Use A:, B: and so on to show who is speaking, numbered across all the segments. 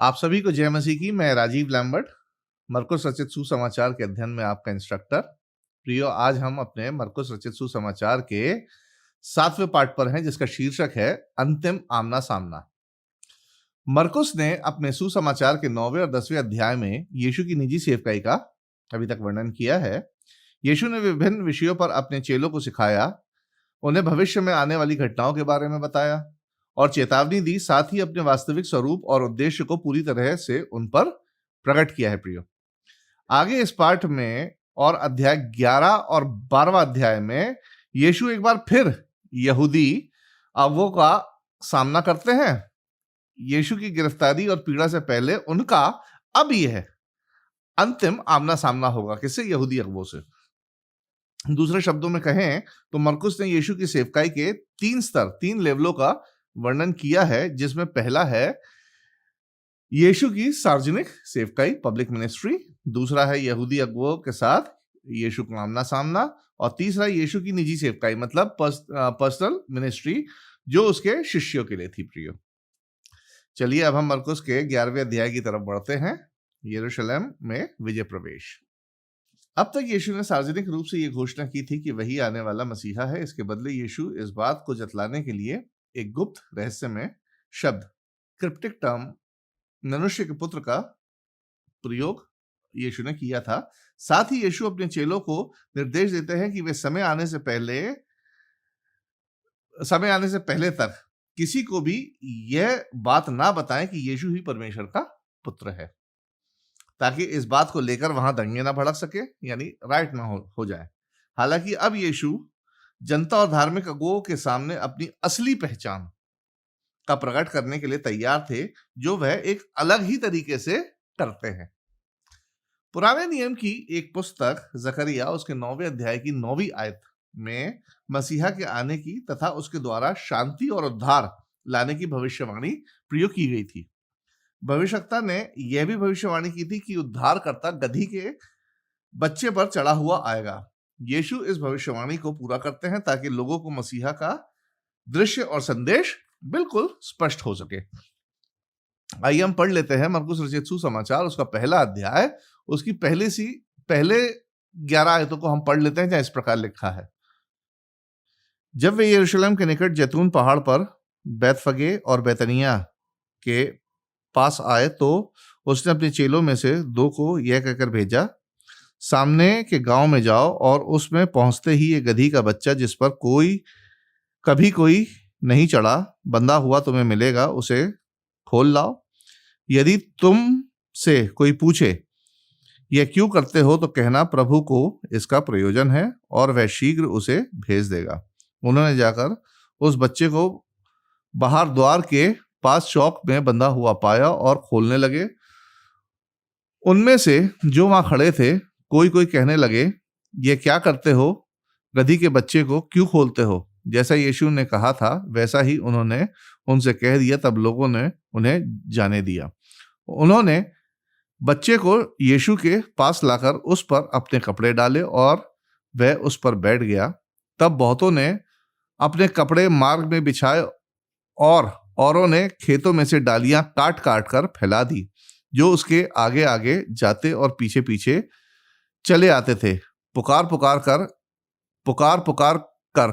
A: आप सभी को जय मसीह की। मैं राजीव लैम्बर्ट, मरकुस रचित सुसमाचार के अध्ययन में आपका इंस्ट्रक्टर। प्रियो, आज हम अपने मरकुस रचित सुसमाचार के 7वें पाठ पर हैं, जिसका शीर्षक है अंतिम आमना सामना। मरकुस ने अपने सुसमाचार के 9वें और 10वें अध्याय में यीशु की निजी सेवकाई का अभी तक वर्णन किया है। यीशु ने विभिन्न विषयों पर अपने चेलों को सिखाया, उन्हें भविष्य में आने वाली घटनाओं के बारे में बताया और चेतावनी दी, साथ ही अपने वास्तविक स्वरूप और उद्देश्य को पूरी तरह से उन पर प्रकट किया है। प्रियो, आगे इस पाठ में और अध्याय 11 और 12वां अध्याय में यीशु एक बार फिर यहूदी अगुवों का सामना करते हैं। यीशु की गिरफ्तारी और पीड़ा से पहले उनका अब यह अंतिम आमना सामना होगा। किससे? यहूदी अगुवों से। दूसरे शब्दों में कहें तो मरकुस ने यीशु की सेवकाई के 3 स्तर, 3 लेवलों का वर्णन किया है, जिसमें पहला है यीशु की सार्वजनिक सेवकाई, पब्लिक मिनिस्ट्री। दूसरा है यहूदी अगुवों के साथ यीशु का आमना सामना, और तीसरा यीशु की निजी सेवकाई, मतलब पर्सनल मिनिस्ट्री, जो उसके शिष्यों के लिए थी। प्रियो, चलिए अब हम मरकुस के 11वें अध्याय की तरफ बढ़ते हैं। यरूशलेम में विजय प्रवेश। अब तक यीशु ने सार्वजनिक रूप से यह घोषणा की थी कि वही आने वाला मसीहा है। इसके बदले यीशु इस बात को जतलाने के लिए एक गुप्त रहस्यमय शब्द, क्रिप्टिक टर्म, मनुष्य के पुत्र का प्रयोग यीशु ने किया था। साथ ही यीशु अपने चेलों को निर्देश देते हैं कि वे समय आने से पहले तक किसी को भी यह बात ना बताएं कि यीशु ही परमेश्वर का पुत्र है, ताकि इस बात को लेकर वहां दंगे ना भड़क सके, यानी राइट ना हो जाए। हालांकि अब यीशु जनता और धार्मिक अगुवों के सामने अपनी असली पहचान का प्रकट करने के लिए तैयार थे, जो वह एक अलग ही तरीके से करते हैं। पुराने नियम की एक पुस्तक जकरिया उसके 9वें अध्याय की 9वीं आयत में मसीहा के आने की तथा उसके द्वारा शांति और उद्धार लाने की भविष्यवाणी प्रयोग की गई थी। भविष्यवक्ता ने यह भी भविष्यवाणी की थी कि उद्धारकर्ता गधी के बच्चे पर चढ़ा हुआ आएगा। यीशु इस भविष्यवाणी को पूरा करते हैं ताकि लोगों को मसीहा का दृश्य और संदेश बिल्कुल स्पष्ट हो सके। आइए हम पढ़ लेते हैं मरकुस रचित सुसमाचार, उसका पहला अध्याय, उसकी पहले 11 आयतों को हम पढ़ लेते हैं, जहां इस प्रकार लिखा है। जब वे यरूशलेम के निकट जैतून पहाड़ पर बैतफगे और बैतनिया के पास आए तो उसने अपने चेलों में से 2 को यह कहकर भेजा, सामने के गांव में जाओ और उसमें पहुंचते ही एक गधी का बच्चा जिस पर कभी कोई नहीं चढ़ा, बंधा हुआ तुम्हें मिलेगा, उसे खोल लाओ। यदि तुम से कोई पूछे यह क्यों करते हो तो कहना, प्रभु को इसका प्रयोजन है और वह शीघ्र उसे भेज देगा। उन्होंने जाकर उस बच्चे को बाहर द्वार के पास चौक में बंधा हुआ पाया और खोलने लगे। उनमें से जो वहां खड़े थे कोई कहने लगे, ये क्या करते हो? गधी के बच्चे को क्यों खोलते हो? जैसा यीशु ने कहा था वैसा ही उन्होंने उनसे कह दिया। तब लोगों ने उन्हें जाने दिया। उन्होंने बच्चे को यीशु के पास लाकर उस पर अपने कपड़े डाले और वह उस पर बैठ गया। तब बहुतों ने अपने कपड़े मार्ग में बिछाए और औरों ने खेतों में से डालियां काट काट कर फैला दी, जो उसके आगे आगे जाते और पीछे पीछे चले आते थे। पुकार पुकार कर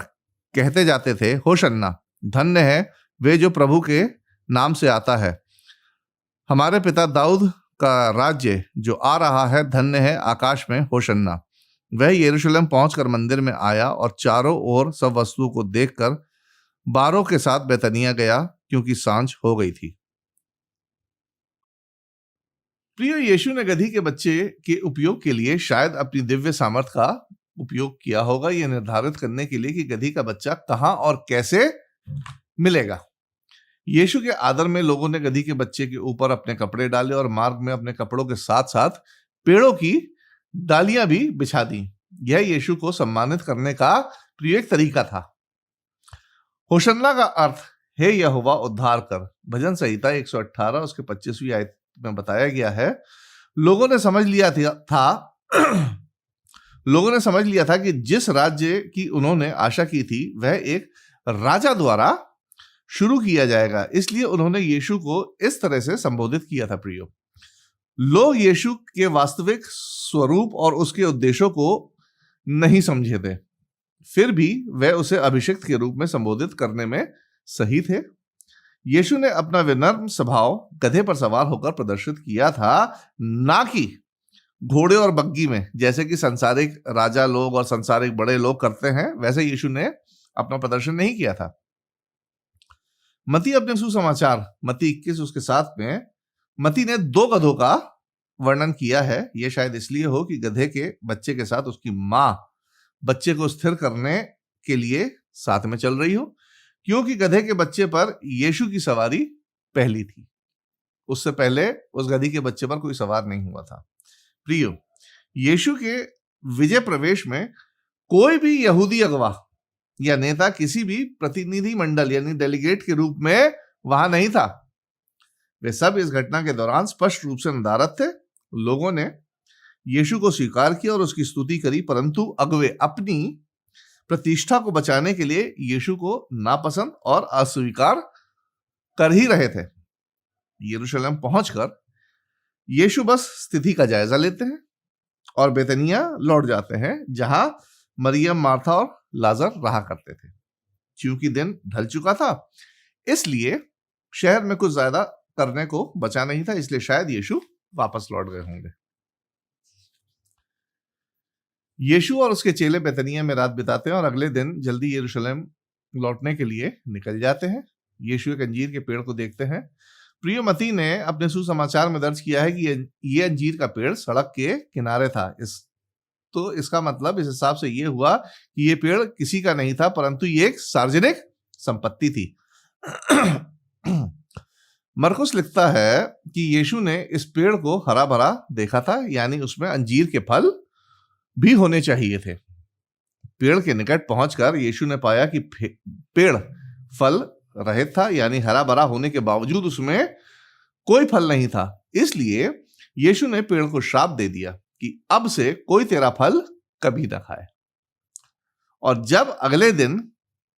A: कहते जाते थे, होशन्ना, धन्य है वे जो प्रभु के नाम से आता है, हमारे पिता दाऊद का राज्य जो आ रहा है, धन्य है आकाश में होशन्ना। वह यरूशलेम पहुंचकर मंदिर में आया और चारों ओर सब वस्तुओं को देखकर 12 के साथ बैतनिया गया, क्योंकि सांझ हो गई थी। प्रिय, यीशु ने गधी के बच्चे के उपयोग के लिए शायद अपनी दिव्य सामर्थ का उपयोग किया होगा, यह निर्धारित करने के लिए कि गधी का बच्चा कहां और कैसे मिलेगा। यीशु के आदर में लोगों ने गधी के बच्चे के ऊपर अपने कपड़े डाले और मार्ग में अपने कपड़ों के साथ साथ पेड़ों की डालियां भी बिछा दी। यह यीशु को सम्मानित करने का प्रिय एक तरीका था। होशन्ना का अर्थ हे यहोवा उद्धार कर। भजन संहिता 118 उसके 25वीं आयत में बताया गया है। लोगों ने समझ लिया था कि जिस राज्य की उन्होंने आशा की थी वह एक राजा द्वारा शुरू किया जाएगा, इसलिए उन्होंने यीशु को इस तरह से संबोधित किया था। प्रियो, लोग यीशु के वास्तविक स्वरूप और उसके उद्देश्यों को नहीं समझे थे, फिर भी वे उसे अभिषिक्त के रूप में संबोधित करने में सही थे। यीशु ने अपना विनम्र स्वभाव गधे पर सवार होकर प्रदर्शित किया था, ना कि घोड़े और बग्गी में, जैसे कि सांसारिक राजा लोग और सांसारिक बड़े लोग करते हैं। वैसे यीशु ने अपना प्रदर्शन नहीं किया था। मती अपने सुसमाचार मती 21 उसके 7 में मती ने 2 गधों का वर्णन किया है। यह शायद इसलिए हो कि गधे के बच्चे के साथ उसकी मां बच्चे को स्थिर करने के लिए साथ में चल रही हो, क्योंकि गधे के बच्चे पर यीशु की सवारी पहली थी। उससे पहले उस गधी के बच्चे पर कोई सवार नहीं हुआ था। प्रियो, यीशु के विजय प्रवेश में कोई भी यहूदी अगवा या नेता किसी भी प्रतिनिधि मंडल यानी डेलीगेट के रूप में वहां नहीं था। वे सब इस घटना के दौरान स्पष्ट रूप से नदारद थे। लोगों ने यीशु को स्वीकार किया और उसकी स्तुति करी, परंतु अगवे अपनी प्रतिष्ठा को बचाने के लिए यीशु को नापसंद और अस्वीकार कर ही रहे थे। यरूशलेम पहुंचकर यीशु बस स्थिति का जायजा लेते हैं और बेतनिया लौट जाते हैं, जहां मरियम, मार्था और लाजर रहा करते थे। क्योंकि दिन ढल चुका था, इसलिए शहर में कुछ ज्यादा करने को बचा नहीं था, इसलिए शायद यीशु वापस लौट गए होंगे। यीशु और उसके चेले बेतनिया में रात बिताते हैं और अगले दिन जल्दी यरूशलेम लौटने के लिए निकल जाते हैं। यीशु एक अंजीर के पेड़ को देखते हैं। प्रिय मती ने अपने सुसमाचार में दर्ज किया है कि ये अंजीर का पेड़ सड़क के किनारे था। तो इसका मतलब इस हिसाब से ये हुआ कि ये पेड़ किसी का नहीं था, परंतु ये एक सार्वजनिक संपत्ति थी। मरकुस लिखता है कि यीशु ने इस पेड़ को हरा भरा देखा था, यानी उसमें अंजीर के फल भी होने चाहिए थे। पेड़ के निकट पहुंचकर यीशु ने पाया कि पेड़ फल रहित था, यानी हरा भरा होने के बावजूद उसमें कोई फल नहीं था। इसलिए यीशु ने पेड़ को श्राप दे दिया कि अब से कोई तेरा फल कभी न खाए। और जब अगले दिन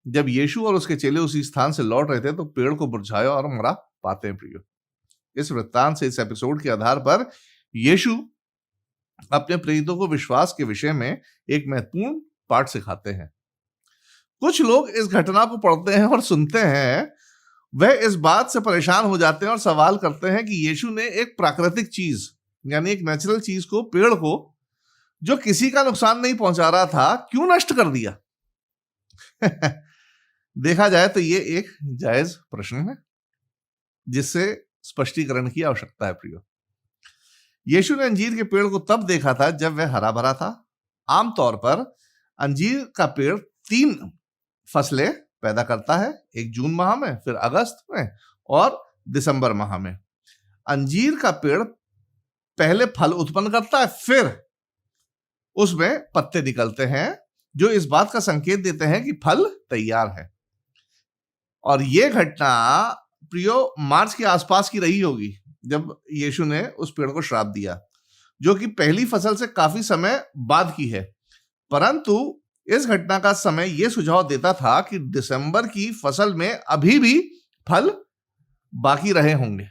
A: जब यीशु और उसके चेले उसी स्थान से लौट रहे थे, तो पेड़ को मुरझाया और मरा पाते हैं। प्रियो, इस वृत्तांत से, इस एपिसोड के आधार पर यीशु अपने प्रेरितों को विश्वास के विषय में एक महत्वपूर्ण पाठ सिखाते हैं। कुछ लोग इस घटना को पढ़ते हैं और सुनते हैं, वह इस बात से परेशान हो जाते हैं और सवाल करते हैं कि यीशु ने एक प्राकृतिक चीज यानी एक नेचुरल चीज को, पेड़ को, जो किसी का नुकसान नहीं पहुंचा रहा था, क्यों नष्ट कर दिया। देखा जाए तो ये एक जायज प्रश्न है जिससे स्पष्टीकरण की आवश्यकता है। प्रियो, यीशु ने अंजीर के पेड़ को तब देखा था जब वह हरा भरा था। आमतौर पर अंजीर का पेड़ 3 फसलें पैदा करता है, एक जून माह में, फिर अगस्त में और दिसंबर माह में। अंजीर का पेड़ पहले फल उत्पन्न करता है, फिर उसमें पत्ते निकलते हैं, जो इस बात का संकेत देते हैं कि फल तैयार है। और यह घटना प्रियो मार्च के आसपास की रही होगी जब यीशु ने उस पेड़ को श्राप दिया, जो कि पहली फसल से काफी समय बाद की है। परंतु इस घटना का समय यह सुझाव देता था कि दिसंबर की फसल में अभी भी फल बाकी रहे होंगे।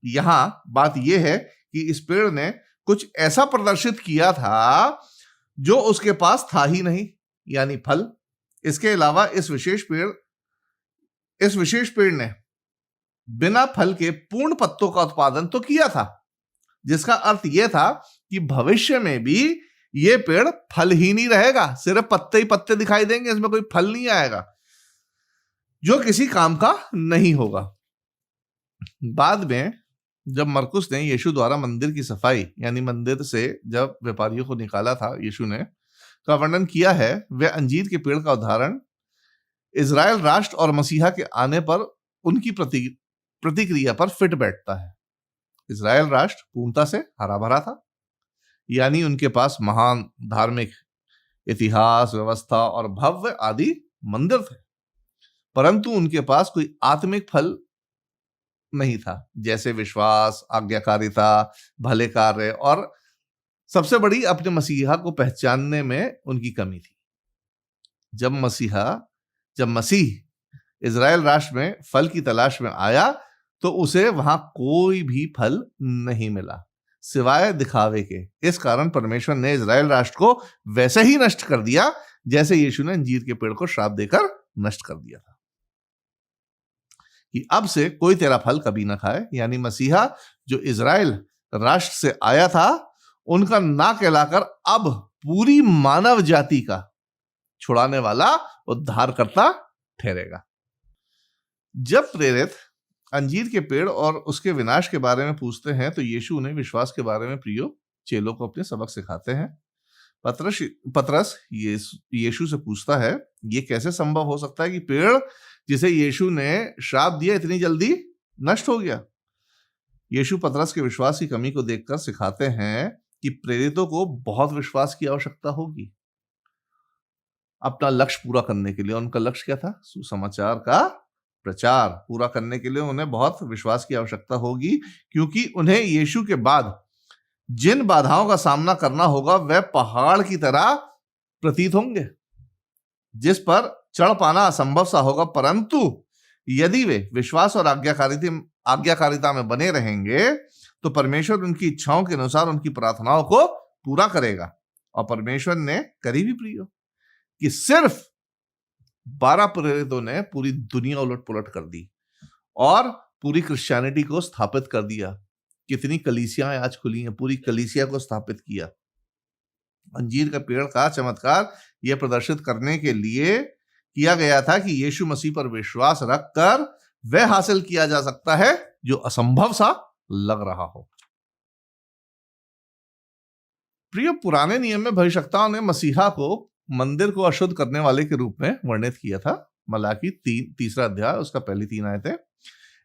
A: यहां बात यह है कि इस पेड़ ने कुछ ऐसा प्रदर्शित किया था जो उसके पास था ही नहीं, यानी फल। इसके अलावा इस विशेष पेड़ ने बिना फल के पूर्ण पत्तों का उत्पादन तो किया था, जिसका अर्थ यह था कि भविष्य में भी यह पेड़ फल ही नहीं रहेगा, सिर्फ पत्ते ही पत्ते दिखाई देंगे, इसमें कोई फल नहीं आएगा, जो किसी काम का नहीं होगा। बाद में जब मरकुस ने यीशु द्वारा मंदिर की सफाई यानी मंदिर से जब व्यापारियों को निकाला था यीशु ने का वर्णन किया है, वह अंजीर के पेड़ का उदाहरण इजराइल राष्ट्र और मसीहा के आने पर उनकी प्रतिक्रिया पर फिट बैठता है। इजराइल राष्ट्र पूर्णता से हरा भरा था, यानी उनके पास महान धार्मिक इतिहास, व्यवस्था और भव्य आदि मंदिर थे, परंतु उनके पास कोई आत्मिक फल नहीं था, जैसे विश्वास, आज्ञाकारिता, भले कार्य और सबसे बड़ी अपने मसीहा को पहचानने में उनकी कमी थी। जब मसीहा जब मसीह इजराइल राष्ट्र में फल की तलाश में आया तो उसे वहां कोई भी फल नहीं मिला सिवाय दिखावे के। इस कारण परमेश्वर ने इजराइल राष्ट्र को वैसे ही नष्ट कर दिया जैसे यीशु ने अंजीर के पेड़ को श्राप देकर नष्ट कर दिया था कि अब से कोई तेरा फल कभी ना खाए। यानी मसीहा जो इजराइल राष्ट्र से आया था उनका ना कहलाकर अब पूरी मानव जाति का छुड़ाने वाला उद्धारकर्ता ठहरेगा। जब प्रेरित अंजीर के पेड़ और उसके विनाश के बारे में पूछते हैं तो यीशु उन्हें विश्वास के बारे में प्रियो चेलों को अपने सबक सिखाते हैं। पतरस यीशु से पूछता है ये कैसे संभव हो सकता है कि पेड़ जिसे यीशु ने श्राप दिया इतनी जल्दी नष्ट हो गया। यीशु पतरस के विश्वास की कमी को देखकर सिखाते हैं कि प्रेरितों को बहुत विश्वास की आवश्यकता होगी अपना लक्ष्य पूरा करने के लिए। उनका लक्ष्य क्या था? सुसमाचार का प्रचार पूरा करने के लिए उन्हें बहुत विश्वास की आवश्यकता होगी क्योंकि उन्हें यीशु के बाद जिन बाधाओं का सामना करना होगा वह पहाड़ की तरह प्रतीत होंगे जिस पर चढ़ पाना असंभव सा होगा, परंतु यदि वे विश्वास और आज्ञाकारिता में बने रहेंगे तो परमेश्वर उनकी इच्छाओं के अनुसार उनकी प्रार्थनाओं को पूरा करेगा। और परमेश्वर ने करी भी प्रियो कि सिर्फ 12 प्रेरितों ने पूरी दुनिया उलट पुलट कर दी और पूरी क्रिश्चियनिटी को स्थापित कर दिया। कितनी कलीसियाएं आज खुली हैं, पूरी कलीसिया को स्थापित किया। अंजीर का पेड़ का चमत्कार यह प्रदर्शित करने के लिए किया गया था कि यीशु मसीह पर विश्वास रखकर वह हासिल किया जा सकता है जो असंभव सा लग रहा हो। प्रिय, पुराने नियम में भविष्यवक्ताओं ने मसीहा को मंदिर को अशुद्ध करने वाले के रूप में वर्णित किया था। मलाकी 3 अध्याय उसका पहली 3 आयतें।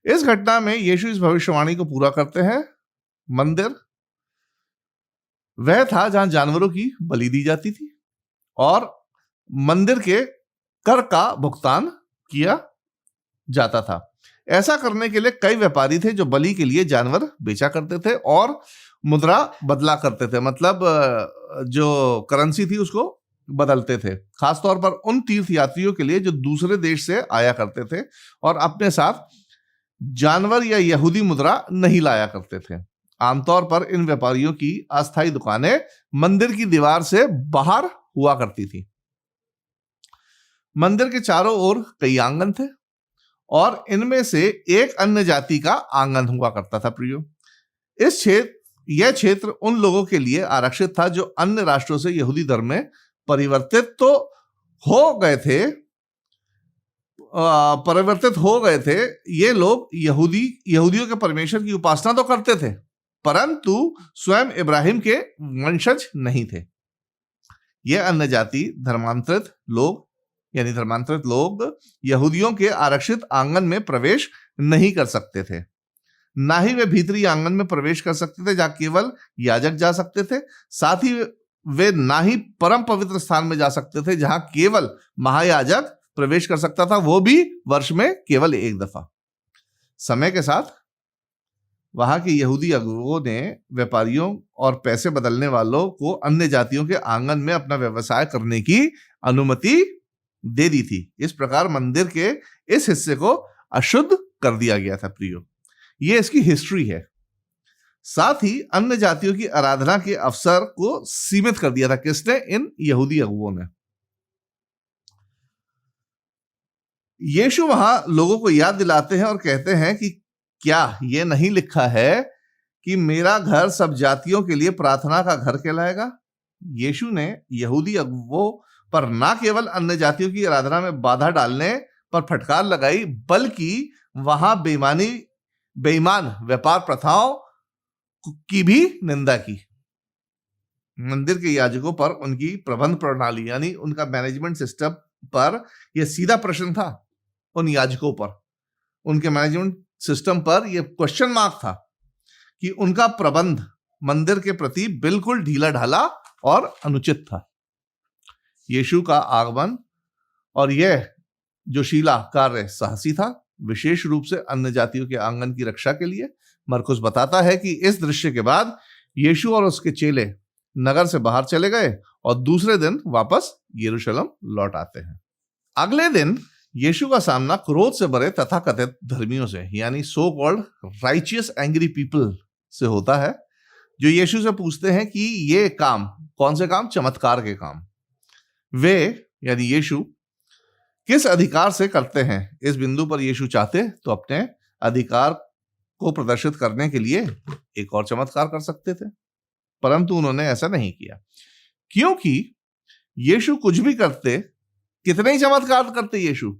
A: इस घटना में यीशु इस भविष्यवाणी को पूरा करते हैं। मंदिर वह था जहां जानवरों की बलि दी जाती थी और मंदिर के कर का भुगतान किया जाता था। ऐसा करने के लिए कई व्यापारी थे जो बलि के लिए जानवर बेचा करते थे और मुद्रा बदला करते थे, मतलब जो करेंसी थी उसको बदलते थे, खासतौर पर उन तीर्थ यात्रियों के लिए जो दूसरे देश से आया करते थे और अपने साथ जानवर या यहूदी मुद्रा नहीं लाया करते थे। आमतौर पर इन व्यापारियों की अस्थायी दुकानें मंदिर की दीवार से बाहर हुआ करती थी। मंदिर के चारों ओर कई आंगन थे और इनमें से एक अन्य जाति का आंगन हुआ करता था। प्रियो, यह क्षेत्र उन लोगों के लिए आरक्षित था जो अन्य राष्ट्रों से यहूदी धर्म में परिवर्तित हो गए थे। ये लोग यहूदियों के परमेश्वर की उपासना तो करते थे परंतु स्वयं इब्राहिम के वंशज नहीं थे। ये अन्य जाति धर्मांतरित लोग यहूदियों के आरक्षित आंगन में प्रवेश नहीं कर सकते थे। ना ही वे भीतरी आंगन में प्रवेश कर सकते थे जहां केवल याजक जा सकते थे। साथ ही वे ना ही परम पवित्र स्थान में जा सकते थे जहां केवल महायाजक प्रवेश कर सकता था, वो भी वर्ष में केवल एक दफा। समय के साथ वहां के यहूदी अगुवों ने व्यापारियों और पैसे बदलने वालों को अन्य जातियों के आंगन में अपना व्यवसाय करने की अनुमति दे दी थी। इस प्रकार मंदिर के इस हिस्से को अशुद्ध कर दिया गया था। प्रियो, ये इसकी हिस्ट्री है। साथ ही अन्य जातियों की आराधना के अवसर को सीमित कर दिया था। किसने? इन यहूदी अगुवों ने। यीशु वहां लोगों को याद दिलाते हैं और कहते हैं कि क्या ये नहीं लिखा है कि मेरा घर सब जातियों के लिए प्रार्थना का घर कहलाएगा? यीशु ने यहूदी अगुवों पर ना केवल अन्य जातियों की आराधना में बाधा डालने पर फटकार लगाई बल्कि वहां बेईमान व्यापार प्रथाओं की भी निंदा की। मंदिर के याजकों पर उनकी प्रबंध प्रणाली यानी उनका मैनेजमेंट सिस्टम पर यह सीधा प्रश्न था। उन याजकों पर, उनके मैनेजमेंट सिस्टम पर यह क्वेश्चन मार्क था कि उनका प्रबंध मंदिर के प्रति बिल्कुल ढीला ढाला और अनुचित था। यीशु का आगमन और यह जोशीला कार्य साहसी था, विशेष रूप से अन्य जातियों के आंगन की रक्षा के लिए। मरकुस बताता है कि इस दृश्य के बाद यीशु और उसके चेले नगर से बाहर चले गए और दूसरे दिन वापस यरूशलेम लौट आते हैं। अगले दिन यीशु का सामना क्रोध से भरे तथाकथित धर्मियों से यानी so called righteous angry people से होता है, जो यीशु से पूछते हैं कि ये काम, कौन से काम? चमत्कार के काम वे यानी यीशु किस अधिकार से करते हैं। इस बिंदु पर यीशु चाहते तो अपने अधिकार को प्रदर्शित करने के लिए एक और चमत्कार कर सकते थे, परंतु उन्होंने ऐसा नहीं किया, क्योंकि यीशु कुछ भी करते, कितने ही चमत्कार करते यीशु,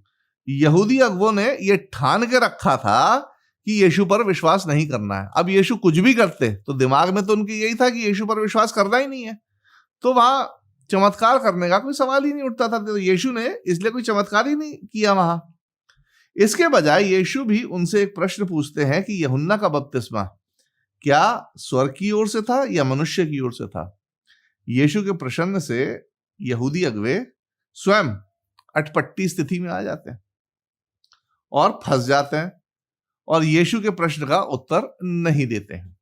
A: यहूदी अगुवों ने यह ठान के रखा था कि यीशु पर विश्वास नहीं करना है। अब यीशु कुछ भी करते तो दिमाग में तो उनकी यही था कि यीशु पर विश्वास करना ही नहीं है, तो वहां चमत्कार करने का कोई सवाल ही नहीं उठता था। तो यीशु ने इसलिए कोई चमत्कार ही नहीं किया वहां। इसके बजाय यीशु भी उनसे एक प्रश्न पूछते हैं कि यूहन्ना का बपतिस्मा क्या स्वर्ग की ओर से था या मनुष्य की ओर से था। यीशु के प्रश्न से यहूदी अगुवे स्वयं अटपटी स्थिति में आ जाते हैं और फंस जाते हैं और यीशु के प्रश्न का उत्तर नहीं देते हैं।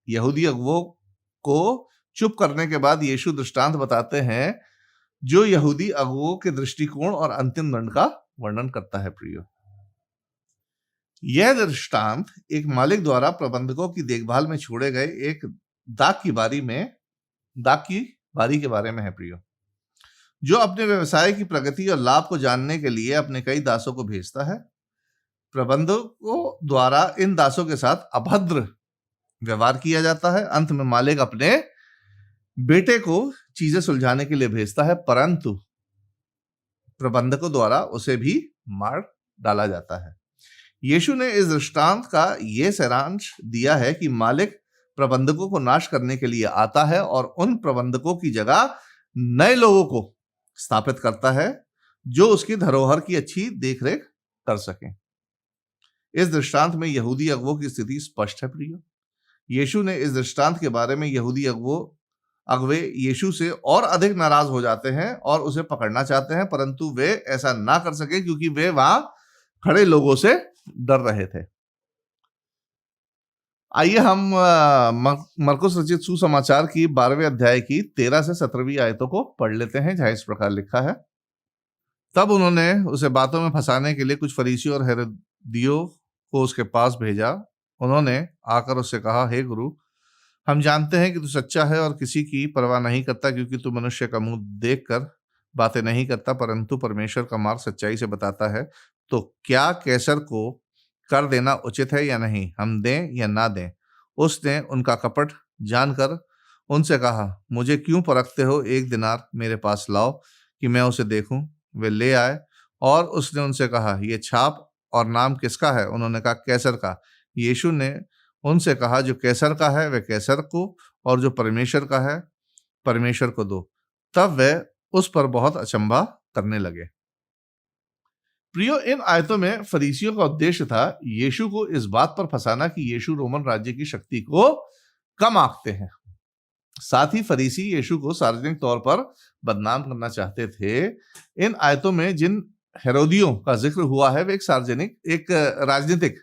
A: यहूदी अगुवों को चुप करने के बाद यीशु दृष्टांत बताते हैं जो यहूदी अगुवों के दृष्टिकोण और अंतिम दंड का वर्णन करता है। प्रियो, यह दृष्टांत एक मालिक द्वारा प्रबंधकों की देखभाल में छोड़े गए एक दाख की बारी के बारे में है। प्रियो, जो अपने व्यवसाय की प्रगति और लाभ को जानने के लिए अपने कई दासों को भेजता है। प्रबंधकों द्वारा इन दासों के साथ अभद्र व्यवहार किया जाता है। अंत में मालिक अपने बेटे को चीजें सुलझाने के लिए भेजता है, परंतु प्रबंधकों द्वारा उसे भी मार डाला जाता है। यीशु ने इस दृष्टांत का यह सारांश दिया है कि मालिक प्रबंधकों को नाश करने के लिए आता है और उन प्रबंधकों की जगह नए लोगों को स्थापित करता है जो उसकी धरोहर की अच्छी देखरेख कर सकें। इस दृष्टांत में यहूदी अगुवों की स्थिति स्पष्ट है। प्रियो, यीशु ने इस दृष्टांत के बारे में यहूदी अगुवे यीशु से और अधिक नाराज हो जाते हैं और उसे पकड़ना चाहते हैं, परंतु वे ऐसा ना कर सके क्योंकि वे वहां खड़े लोगों से डर रहे थे। आइए हम मरकुस रचित सुसमाचार की 12वें अध्याय की 13 से 17वीं आयतों को पढ़ लेते हैं, जहां इस प्रकार लिखा है। तब उन्होंने उसे बातों में फंसाने के लिए कुछ फरीसियों और हेरोदियों को उसके पास भेजा। उन्होंने आकर उससे कहा, हे गुरु, हम जानते हैं कि तू सच्चा है और किसी की परवाह नहीं करता, क्योंकि तू मनुष्य का मुंह देखकर बातें नहीं करता, परंतु परमेश्वर का मार्ग सच्चाई से बताता है। तो क्या कैसर को कर देना उचित है या नहीं, हम दें या ना दें? उसने उनका कपट जानकर उनसे कहा, मुझे क्यों परखते हो? 1 दिनार मेरे पास लाओ कि मैं उसे देखूं। वे ले आए और उसने उनसे कहा, यह छाप और नाम किसका है? उन्होंने कहा, कैसर का। यीशु ने उनसे कहा, जो कैसर का है वह कैसर को, और जो परमेश्वर का है परमेश्वर को दो। तब वे उस पर बहुत अचंभा करने लगे। प्रियो, इन आयतों में फरीसियों का उद्देश्य था यीशु को इस बात पर फंसाना कि यीशु रोमन राज्य की शक्ति को कम आंकते हैं। साथ ही फरीसी यीशु को सार्वजनिक तौर पर बदनाम करना चाहते थे। इन आयतों में जिन हेरोदियों का जिक्र हुआ है वे एक राजनीतिक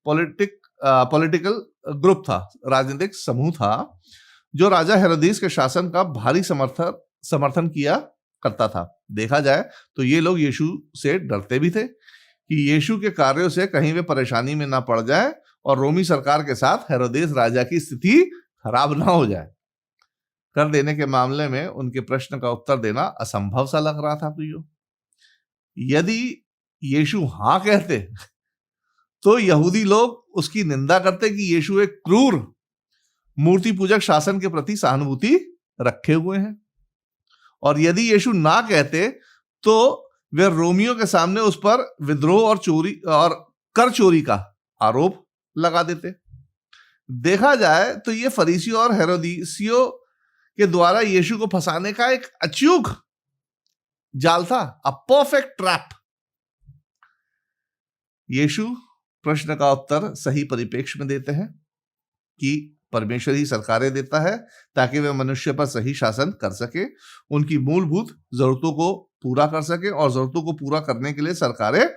A: पॉलिटिकल ग्रुप था, राजनीतिक समूह था, जो राजा हेरोदेस के शासन का भारी समर्थन किया करता था। देखा जाए तो ये लोग यीशु से डरते भी थे कि यीशु के कार्यों से कहीं वे परेशानी में ना पड़ जाए और रोमी सरकार के साथ हेरोदेस राजा की स्थिति खराब ना हो जाए। कर देने के मामले में उनके प्रश्न का उत्तर देना असंभव सा लग रहा था। प्रियो, यदि यीशु हाँ कहते तो यहूदी लोग उसकी निंदा करते कि यीशु एक क्रूर मूर्ति पूजक शासन के प्रति सहानुभूति रखे हुए हैं, और यदि यीशु ना कहते तो वे रोमियों के सामने उस पर विद्रोह और चोरी और कर चोरी का आरोप लगा देते। देखा जाए तो ये फरीसियों और हेरोदियों के द्वारा यीशु को फंसाने का एक अचूक जाल था, अ परफेक्ट ट्रैप। यीशु प्रश्न का उत्तर सही परिप्रेक्ष्य में देते हैं कि परमेश्वर ही सरकारें देता है ताकि वे मनुष्य पर सही शासन कर सके, उनकी मूलभूत जरूरतों को पूरा कर सके, और जरूरतों को पूरा करने के लिए सरकारें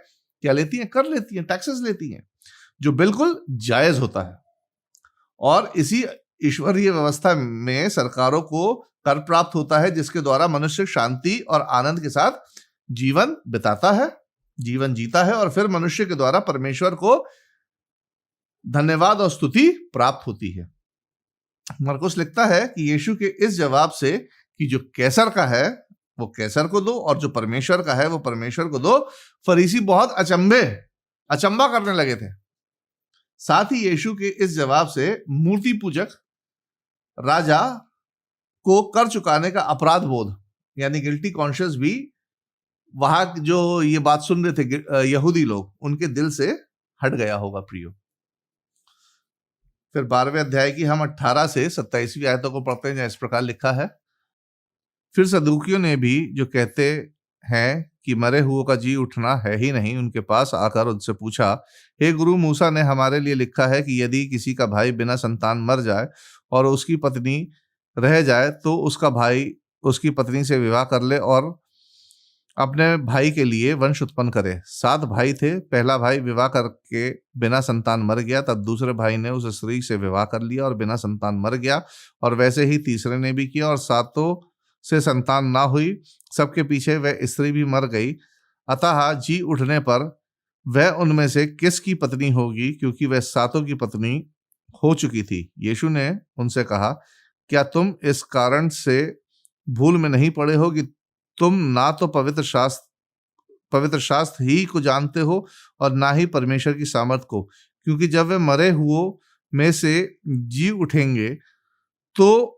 A: क्या लेती हैं? कर लेती हैं, टैक्सेस लेती हैं, जो बिल्कुल जायज होता है। और इसी ईश्वरीय व्यवस्था में सरकारों को कर प्राप्त होता है, जिसके द्वारा मनुष्य शांति और आनंद के साथ जीवन बिताता है, जीवन जीता है और फिर मनुष्य के द्वारा परमेश्वर को धन्यवाद और स्तुति प्राप्त होती है। मरकुस लिखता है कि यीशु के इस जवाब से कि जो कैसर का है वो कैसर को दो और जो परमेश्वर का है वो परमेश्वर को दो, फरीसी बहुत अचंबा करने लगे थे। साथ ही यीशु के इस जवाब से मूर्ति पूजक राजा को कर चुकाने का अपराध बोध यानी गिल्टी कॉन्शियस भी वहां जो ये बात सुन रहे थे यहूदी लोग, उनके दिल से हट गया होगा प्रियो। फिर 12वें अध्याय की हम 18 से 27वीं आयतों को पढ़ते हैं, जहाँ इस प्रकार लिखा है, फिर सदूकियों ने भी जो कहते हैं कि मरे हुओं का जी उठना है ही नहीं, उनके पास आकर उनसे पूछा, हे गुरु, मूसा ने हमारे लिए लिखा है कि यदि किसी का भाई बिना संतान मर जाए और उसकी पत्नी रह जाए तो उसका भाई उसकी पत्नी से विवाह कर ले और अपने भाई के लिए वंश उत्पन्न करे। 7 भाई थे, पहला भाई विवाह करके बिना संतान मर गया, तब दूसरे भाई ने उस स्त्री से विवाह कर लिया और बिना संतान मर गया, और वैसे ही तीसरे ने भी किया और 7 से संतान ना हुई, सबके पीछे वह स्त्री भी मर गई। अतः जी उठने पर वह उनमें से किसकी पत्नी होगी, क्योंकि वह 7 की पत्नी हो चुकी थी। यीशु ने उनसे कहा, क्या तुम इस कारण से भूल में नहीं पड़े हो कि तुम ना तो पवित्र शास्त्र ही को जानते हो और ना ही परमेश्वर की सामर्थ को, क्योंकि जब वे मरे हुओं में से जी उठेंगे तो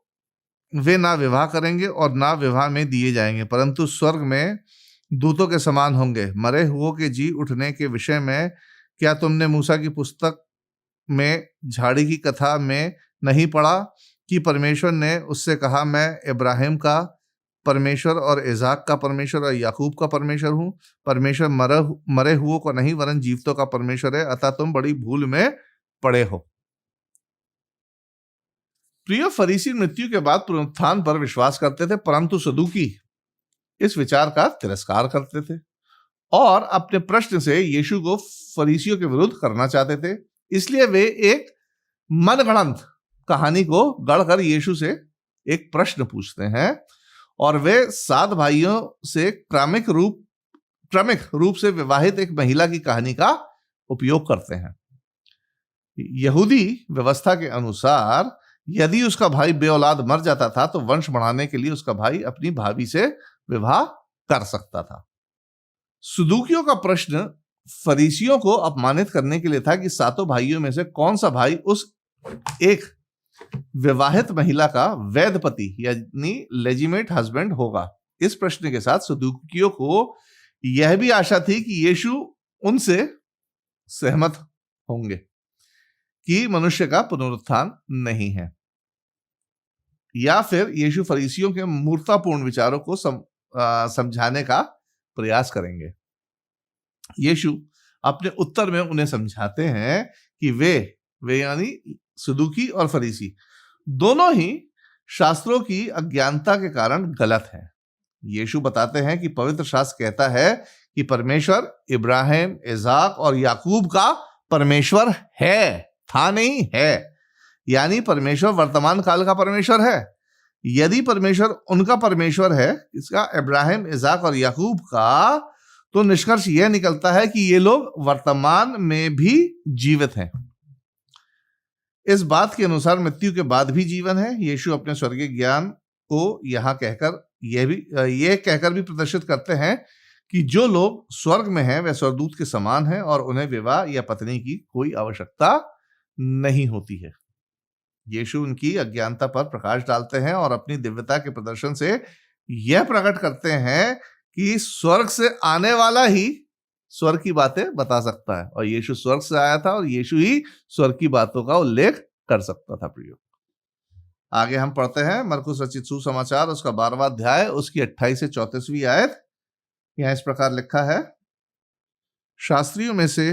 A: वे ना विवाह करेंगे और ना विवाह में दिए जाएंगे, परंतु स्वर्ग में दूतों के समान होंगे। मरे हुओं के जी उठने के विषय में क्या तुमने मूसा की पुस्तक में झाड़ी की कथा में नहीं पढ़ा कि परमेश्वर ने उससे कहा, मैं इब्राहिम का परमेश्वर और इसाक का परमेश्वर और याकूब का परमेश्वर हूँ। परमेश्वर मरे हुओं को नहीं वरन जीवतों का परमेश्वर है, अतः तुम बड़ी भूल में पड़े हो। प्रिय, फरीसी मृत्यु के बाद पुनरुत्थान पर विश्वास करते थे, परंतु सदूकी इस विचार का तिरस्कार करते थे और अपने प्रश्न से यीशु को फरीसियों के विरुद्ध करना चाहते थे। इसलिए वे एक मनगढ़ंत कहानी को गढ़कर यीशु से एक प्रश्न पूछते हैं और वे 7 भाइयों से क्रमिक रूप से विवाहित एक महिला की कहानी का उपयोग करते हैं। यहूदी व्यवस्था के अनुसार यदि उसका भाई बेऔलाद मर जाता था तो वंश बढ़ाने के लिए उसका भाई अपनी भाभी से विवाह कर सकता था। सदूकियों का प्रश्न फरीसियों को अपमानित करने के लिए था कि 7 भाइयों में से कौन सा भाई उस एक विवाहित महिला का वैध पति यानी लेजिमेट हस्बैंड होगा। इस प्रश्न के साथ सदूकियों को यह भी आशा थी कि यीशु उनसे सहमत होंगे कि मनुष्य का पुनरुत्थान नहीं है, या फिर यीशु फरीसियों के मूर्खतापूर्ण विचारों को समझाने का प्रयास करेंगे। यीशु अपने उत्तर में उन्हें समझाते हैं कि वे यानी सदूकी और फरीसी दोनों ही शास्त्रों की अज्ञानता के कारण गलत हैं। यीशु बताते हैं कि पवित्र शास्त्र कहता है कि परमेश्वर इब्राहिम, इसाक और याकूब का परमेश्वर है, था नहीं है, यानी परमेश्वर वर्तमान काल का परमेश्वर है। यदि परमेश्वर उनका परमेश्वर है, इसका इब्राहिम, इसाक और याकूब का, तो निष्कर्ष यह निकलता है कि ये लोग वर्तमान में भी जीवित हैं। इस बात के अनुसार मृत्यु के बाद भी जीवन है। यीशु अपने स्वर्गीय ज्ञान को यहाँ कहकर यह कहकर भी प्रदर्शित करते हैं कि जो लोग स्वर्ग में हैं वे स्वर्गदूत के समान हैं और उन्हें विवाह या पत्नी की कोई आवश्यकता नहीं होती है। यीशु उनकी अज्ञानता पर प्रकाश डालते हैं और अपनी दिव्यता के प्रदर्शन से यह प्रकट करते हैं कि स्वर्ग से आने वाला ही स्वर्ग की बातें बता सकता है और यीशु स्वर्ग से आया था और यीशु ही स्वर्ग की बातों का उल्लेख कर सकता था। प्रियो, आगे हम पढ़ते हैं मरकुस रचित सुसमाचार उसका 12वां अध्याय उसकी 28 से 34वीं आयत। यहाँ इस प्रकार लिखा है, शास्त्रियों में से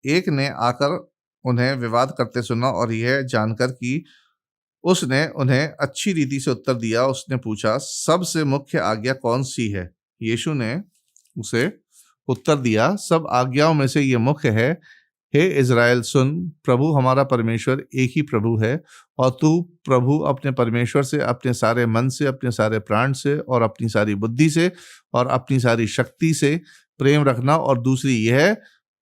A: एक ने आकर उन्हें विवाद करते सुना और यह जानकर कि उसने उन्हें अच्छी रीति से उत्तर दिया, उसने पूछा, सबसे मुख्य आज्ञा कौन सी है? यीशु ने उसे उत्तर दिया, सब आज्ञाओं में से यह मुख्य है हे इज़राइल सुन, प्रभु हमारा परमेश्वर एक ही प्रभु है, और तू प्रभु अपने परमेश्वर से अपने सारे मन से, अपने सारे प्राण से और अपनी सारी बुद्धि से और अपनी सारी शक्ति से प्रेम रखना, और दूसरी यह,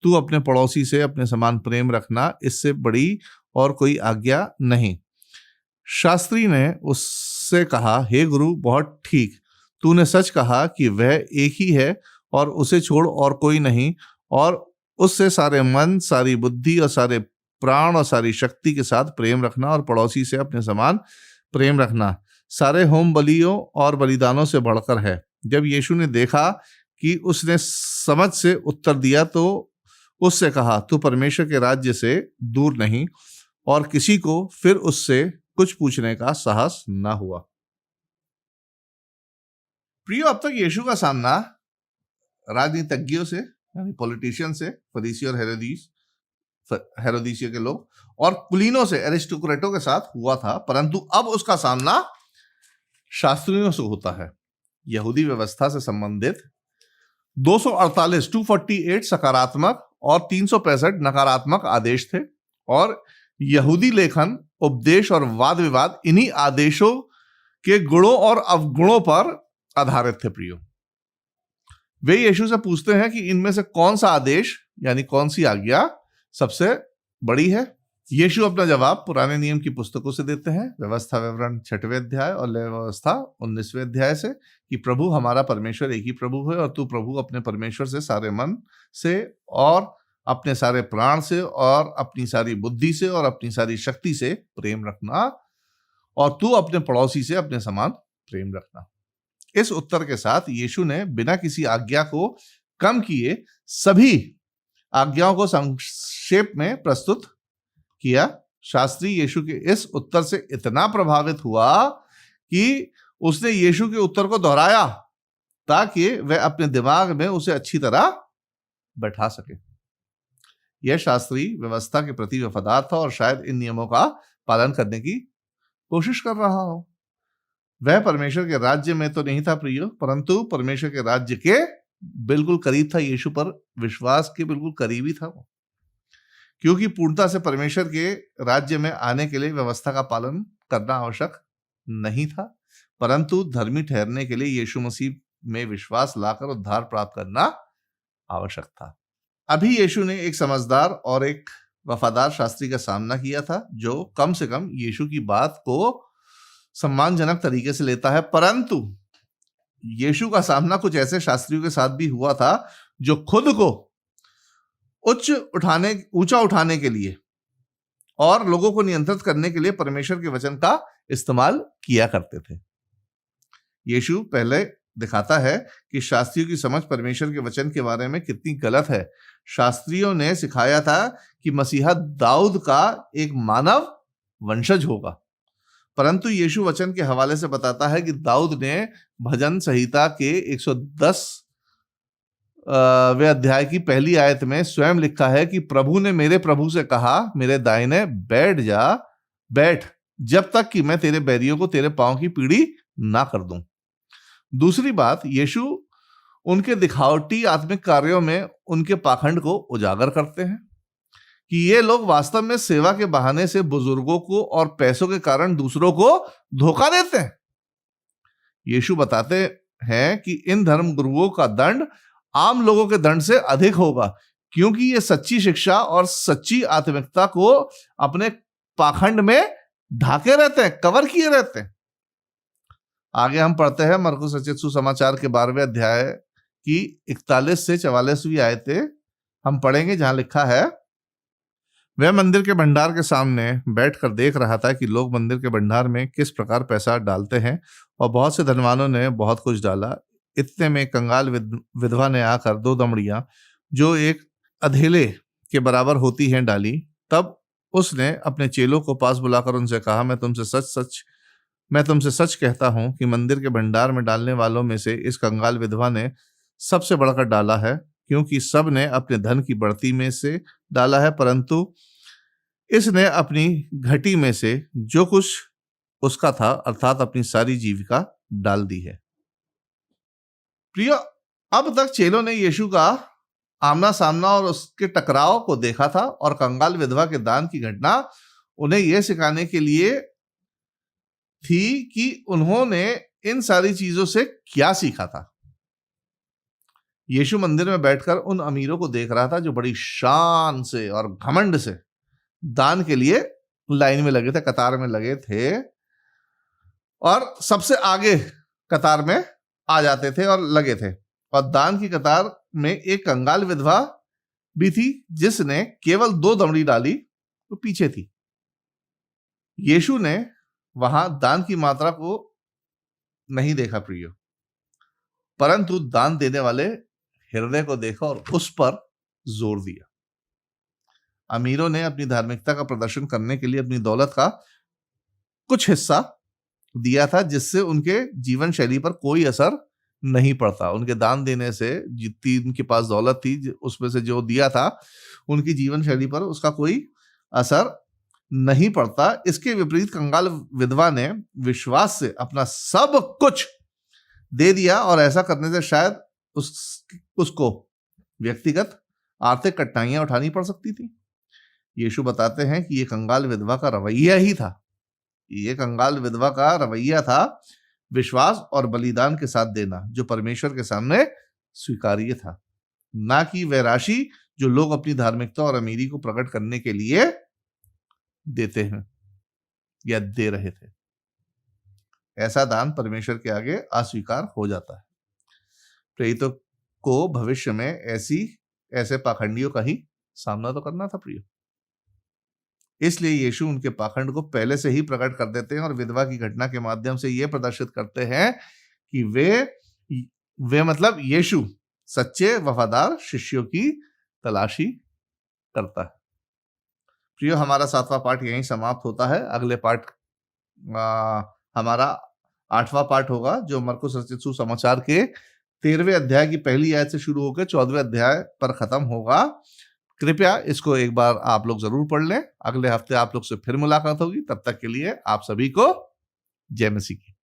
A: तू अपने पड़ोसी से अपने समान प्रेम रखना, इससे बड़ी और कोई आज्ञा नहीं। शास्त्री ने उससे कहा, हे गुरु, बहुत ठीक, तूने सच कहा कि वह एक ही है और उसे छोड़ और कोई नहीं, और उससे सारे मन, सारी बुद्धि और सारे प्राण और सारी शक्ति के साथ प्रेम रखना, और पड़ोसी से अपने समान प्रेम रखना सारे होम बलियों और बलिदानों से बढ़कर है। जब यीशु ने देखा कि उसने समझ से उत्तर दिया तो उससे कहा, तू परमेश्वर के राज्य से दूर नहीं, और किसी को फिर उससे कुछ पूछने का साहस ना हुआ। प्रियो, अब तक यीशु का सामना राजनीतिज्ञों से, यानी पॉलिटिशियन से, फरीसी और हेरोदीसियों के लोग, और कुलीनों से, एरिस्टोक्रेटों के साथ हुआ था, परंतु अब उसका सामना शास्त्रियों से होता है। यहूदी व्यवस्था से संबंधित 248 सकारात्मक और 365 नकारात्मक आदेश थे, और यहूदी लेखन, उपदेश और वाद विवाद इन्हीं आदेशों के गुणों और अवगुणों पर आधारित थे। प्रियो, वे यीशु से पूछते हैं कि इनमें से कौन सा आदेश, यानी कौन सी आज्ञा सबसे बड़ी है। यीशु अपना जवाब पुराने नियम की पुस्तकों से देते हैं, व्यवस्था विवरण 6वें अध्याय और लेवी व्यवस्था 19वें अध्याय से, कि प्रभु हमारा परमेश्वर एक ही प्रभु है, और तू प्रभु अपने परमेश्वर से सारे मन से और अपने सारे प्राण से और अपनी सारी बुद्धि से और अपनी सारी शक्ति से प्रेम रखना, और तू अपने पड़ोसी से अपने समान प्रेम रखना। इस उत्तर के साथ यीशु ने बिना किसी आज्ञा को कम किए सभी आज्ञाओं को संक्षेप में प्रस्तुत किया। शास्त्री यीशु के इस उत्तर से इतना प्रभावित हुआ कि उसने यीशु के उत्तर को दोहराया ताकि वह अपने दिमाग में उसे अच्छी तरह बैठा सके। यह शास्त्री व्यवस्था के प्रति वफादार था और शायद इन नियमों का पालन करने की कोशिश कर रहा हो। वह परमेश्वर के राज्य में तो नहीं था प्रियो, परंतु परमेश्वर के राज्य के बिल्कुल करीब था। यीशु पर विश्वास के बिल्कुल करीबी था वो, क्योंकि पूर्णता से परमेश्वर के राज्य में आने के लिए व्यवस्था का पालन करना आवश्यक नहीं था, परंतु धर्मी ठहरने के लिए यीशु मसीह में विश्वास लाकर उद्धार प्राप्त करना आवश्यक था। अभी यीशु ने एक समझदार और एक वफादार शास्त्री का सामना किया था, जो कम से कम यीशु की बात को सम्मानजनक तरीके से लेता है, परंतु यीशु का सामना कुछ ऐसे शास्त्रियों के साथ भी हुआ था जो खुद को ऊंचा उठाने के लिए और लोगों को नियंत्रित करने के लिए परमेश्वर के वचन का इस्तेमाल किया करते थे। यीशु पहले दिखाता है कि शास्त्रियों की समझ परमेश्वर के वचन के बारे में कितनी गलत है। शास्त्रियों ने सिखाया था कि मसीहा दाऊद का एक मानव वंशज होगा, परंतु यीशु वचन के हवाले से बताता है कि दाऊद ने भजन संहिता के 110वें अध्याय की पहली आयत में स्वयं लिखा है कि प्रभु ने मेरे प्रभु से कहा, मेरे दाहिने बैठ जब तक कि मैं तेरे बैरियों को तेरे पांव की पीढ़ी ना कर दूं। दूसरी बात, यीशु उनके दिखावटी आत्मिक कार्यों में उनके पाखंड को उजागर करते हैं कि ये लोग वास्तव में सेवा के बहाने से बुजुर्गों को और पैसों के कारण दूसरों को धोखा देते हैं। यीशु बताते हैं कि इन धर्म गुरुओं का दंड आम लोगों के दंड से अधिक होगा, क्योंकि ये सच्ची शिक्षा और सच्ची आत्मिकता को अपने पाखंड में ढाके रहते हैं, कवर किए रहते हैं। आगे हम पढ़ते हैं मरकुस रचित सुसमाचार के 12वें अध्याय की 41 से 44वीं आयतें हम पढ़ेंगे, जहां लिखा है, वह मंदिर के भंडार के सामने बैठकर देख रहा था कि लोग मंदिर के भंडार में किस प्रकार पैसा डालते हैं, और बहुत से धनवानों ने बहुत कुछ डाला। इतने में कंगाल विधवा ने आकर 2 दमड़ियां जो एक अधेले के बराबर होती हैं डाली। तब उसने अपने चेलों को पास बुलाकर उनसे कहा, मैं तुमसे सच कहता हूं कि मंदिर के भंडार में डालने वालों में से इस कंगाल विधवा ने सबसे बढ़कर डाला है, क्योंकि सब ने अपने धन की बढ़ती में से डाला है, परंतु इसने अपनी घटी में से जो कुछ उसका था, अर्थात अपनी सारी जीविका डाल दी है। प्रिय, अब तक चेलों ने यीशु का आमना सामना और उसके टकराव को देखा था, और कंगाल विधवा के दान की घटना उन्हें यह सिखाने के लिए थी कि उन्होंने इन सारी चीजों से क्या सीखा था। यीशु मंदिर में बैठकर उन अमीरों को देख रहा था जो बड़ी शान से और घमंड से दान के लिए लाइन में लगे थे, कतार में लगे थे, और सबसे आगे कतार में आ जाते थे और लगे थे। और दान की कतार में एक कंगाल विधवा भी थी जिसने केवल 2 दमड़ी डाली, वो पीछे थी। यीशु ने वहां दान की मात्रा को नहीं देखा प्रियो, परंतु दान देने वाले हृदय को देखा और उस पर जोर दिया। अमीरों ने अपनी धार्मिकता का प्रदर्शन करने के लिए अपनी दौलत का कुछ हिस्सा दिया था, जिससे उनके जीवन शैली पर कोई असर नहीं पड़ता। उनके दान देने से जितनी उनके पास दौलत थी, उसमें से जो दिया था, उनकी जीवन शैली पर उसका कोई असर नहीं पड़ता। इसके विपरीत कंगाल विधवा ने विश्वास से अपना सब कुछ दे दिया, और ऐसा करने से शायद उसको व्यक्तिगत आर्थिक कठिनाइयां उठानी पड़ सकती थी। यीशु बताते हैं कि ये कंगाल विधवा का रवैया ही था, ये कंगाल विधवा का रवैया था विश्वास और बलिदान के साथ देना, जो परमेश्वर के सामने स्वीकार्य था, ना कि वह राशि जो लोग अपनी धार्मिकता और अमीरी को प्रकट करने के लिए देते हैं या दे रहे थे। ऐसा दान परमेश्वर के आगे अस्वीकार हो जाता है। प्रेरितों को भविष्य में ऐसे पाखंडियों का ही सामना तो करना था प्रियो। इसलिए यीशु उनके पाखंड को पहले से ही प्रकट कर देते हैं और विधवा की घटना के माध्यम से यह प्रदर्शित करते हैं कि वे मतलब यीशु सच्चे वफादार शिष्यों की तलाशी करता है। प्रियो, हमारा 7वां पाठ यहीं समाप्त होता है। अगले पाठ हमारा 8वां पाठ होगा, जो मरकुस रचित सुसमाचार के 13वें अध्याय की पहली आयत से शुरू होकर 14वें अध्याय पर खत्म होगा। कृपया इसको एक बार आप लोग जरूर पढ़ लें। अगले हफ्ते आप लोग से फिर मुलाकात होगी। तब तक के लिए आप सभी को जय मसीह की।